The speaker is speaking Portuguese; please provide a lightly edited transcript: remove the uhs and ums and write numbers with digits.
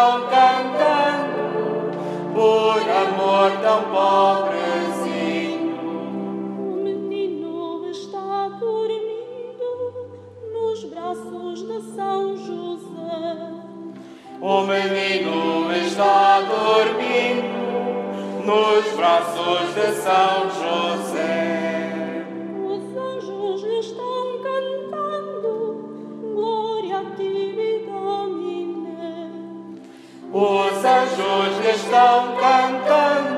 estão cantando por amor tão pobrezinho. O menino está dormindo nos braços de São José. O menino está dormindo nos braços de São José. Os anjos lhe estão cantando glória a ti, Domine. Os anjos lhe estão cantando